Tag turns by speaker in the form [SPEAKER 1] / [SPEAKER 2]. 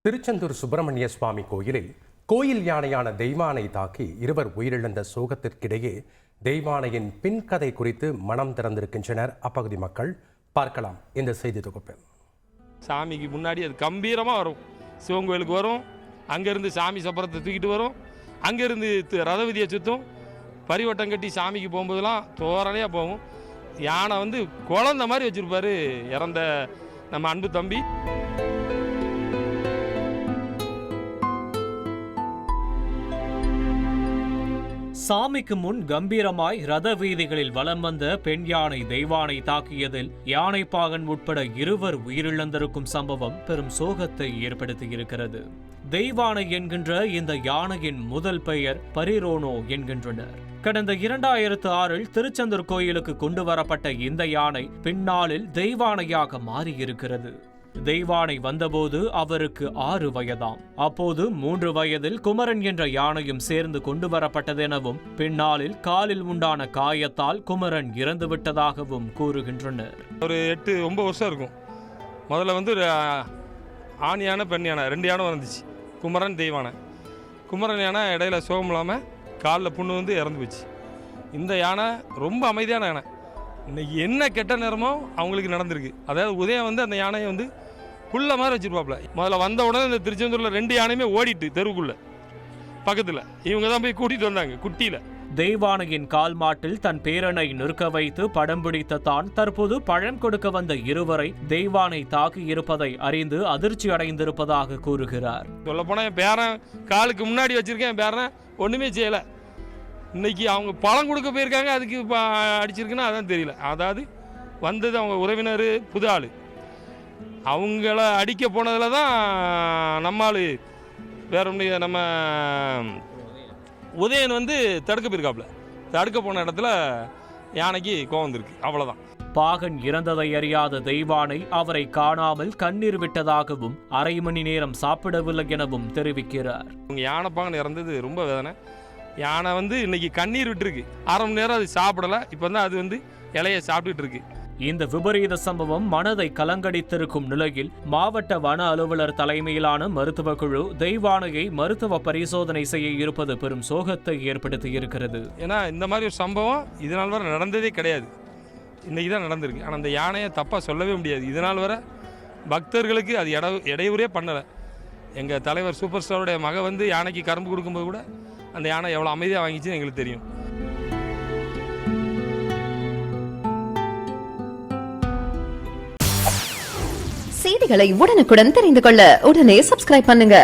[SPEAKER 1] திருச்செந்தூர் சுப்பிரமணிய சுவாமி கோயிலில் கோயில் யானையான தெய்வானை தாக்கி இருவர் உயிரிழந்த சோகத்திற்கிடையே தெய்வானையின் பின்கதை குறித்து மனம் திறந்திருக்கின்றனர் அப்பகுதி மக்கள். பார்க்கலாம் இந்த செய்தி தொகுப்பில்.
[SPEAKER 2] சாமிக்கு முன்னாடி அது கம்பீரமாக வரும், சிவன் கோயிலுக்கு வரும், அங்கேருந்து சாமி சப்பரத்தை தூக்கிட்டு வரும், அங்கேருந்து ரதவதியை சுற்றும், பரிவட்டம் கட்டி சாமிக்கு போகும்போதெல்லாம் தோரணையாக போகும். யானை குழந்த மாதிரி வச்சுருப்பார் இறந்த நம்ம அன்பு தம்பி.
[SPEAKER 3] சாமிக்கு முன் கம்பீரமாய் ரத வீதிகளில் வலம் வந்த பெண் யானை தெய்வானை தாக்கியதில் யானைப்பாகன் உட்பட இருவர் உயிரிழந்திருக்கும் சம்பவம் பெரும் சோகத்தை ஏற்படுத்தியிருக்கிறது. தெய்வானை என்கின்ற இந்த யானையின் முதல் பெயர் பரிரோனோ என்கின்றனர். கடந்த 2006 திருச்செந்தூர் கோயிலுக்கு கொண்டு வரப்பட்ட இந்த யானை பின்னாளில் தெய்வானையாக மாறியிருக்கிறது. தெய்வானை வந்தபோது அவருக்கு 6 வயதாம். அப்போது 3 வயதில் குமரன் என்ற யானையும் சேர்ந்து கொண்டு வரப்பட்டதெனவும் பின்னாளில் காலில் உண்டான காயத்தால் குமரன் இறந்து விட்டதாகவும் கூறுகின்றனர்.
[SPEAKER 2] ஒரு 8-9 வருஷம் இருக்கும். முதல்ல ஆண் யானை பெண் யானை 2 யானை வந்துச்சு. குமரன் தெய்வானை. குமரன் யானை இடையில சோகம் இல்லாமல் காலில் புண்ணு இறந்து போச்சு. இந்த யானை ரொம்ப அமைதியான யானை. இன்னைக்கு என்ன கெட்ட நேரமோ அவங்களுக்கு நடந்திருக்கு. அதாவது உதயம் அந்த யானையை புள்ள மாதிரி வச்சிருப்பாப்புல. முதல்ல வந்த உடனே இந்த திருச்செந்தூரில் 2 யானையுமே ஓடிட்டு தெருவுக்குள்ள பக்கத்தில் இவங்க தான் போய் கூட்டிகிட்டு வந்தாங்க குட்டியில்.
[SPEAKER 3] தெய்வானையின் கால் மாட்டில் தன் பேரனை நிற்க வைத்து படம் பிடித்த தான் தற்போது பழம் கொடுக்க வந்த இருவரை தெய்வானை தாக்கி இருப்பதை அறிந்து அதிர்ச்சி அடைந்திருப்பதாக கூறுகிறார்.
[SPEAKER 2] சொல்லப்போனால் என் பேரன் காலுக்கு முன்னாடி வச்சிருக்கேன், என் பேரனை ஒன்றுமே செய்யலை. இன்னைக்கு அவங்க பழம் கொடுக்க போயிருக்காங்க, அதுக்கு அடிச்சிருக்குன்னா அதான் தெரியல. அதாவது வந்தது அவங்க உறவினர் புது ஆள், அவங்கள அடிக்க போனதில் தான் நம்மால் வேற ஒன்று நம்ம உதயன் தடுக்க போயிருக்காப்புல. தடுக்க போன இடத்துல யானைக்கு கோவம் வந்திருக்கு, அவ்வளோதான்.
[SPEAKER 3] பாகன் இறந்ததை அறியாத தெய்வானை அவரை காணாமல் கண்ணீர் விட்டதாகவும் 1/2 மணி நேரம் சாப்பிடவில்லை எனவும் தெரிவிக்கிறார்.
[SPEAKER 2] யானை பாகன் இறந்தது ரொம்ப வேதனை. யானை இன்னைக்கு கண்ணீர் விட்டுருக்கு. 1/2 மணி நேரம் அது சாப்பிடலை. இப்போ தான் அது இலையை சாப்பிட்டுட்டு இருக்கு.
[SPEAKER 3] இந்த விபரீத சம்பவம் மனதை கலங்கடித்திருக்கும் நிலையில் மாவட்ட வன அலுவலர் தலைமையிலான மருத்துவ குழு தெய்வானையை மருத்துவ பரிசோதனை செய்ய இருப்பது பெரும் சோகத்தை ஏற்படுத்தியிருக்கிறது.
[SPEAKER 2] ஏன்னா இந்த மாதிரி ஒரு சம்பவம் இதனால் வரை நடந்ததே கிடையாது. இன்னைக்கு தான் நடந்திருக்கு. ஆனால் அந்த யானையை தப்பாக சொல்லவே முடியாது. இதனால் வரை பக்தர்களுக்கு அது இடையூறே பண்ணலை. எங்கள் தலைவர் சூப்பர் ஸ்டாருடைய மக யானைக்கு கரும்பு கொடுக்கும்போது கூட அந்த யானை எவ்வளோ அமைதியாக வாங்கிச்சுன்னு எங்களுக்கு தெரியும்.
[SPEAKER 4] செய்திகளை உடனுக்குடன் தெரிந்து கொள்ள உடனே சப்ஸ்கிரைப் பண்ணுங்க.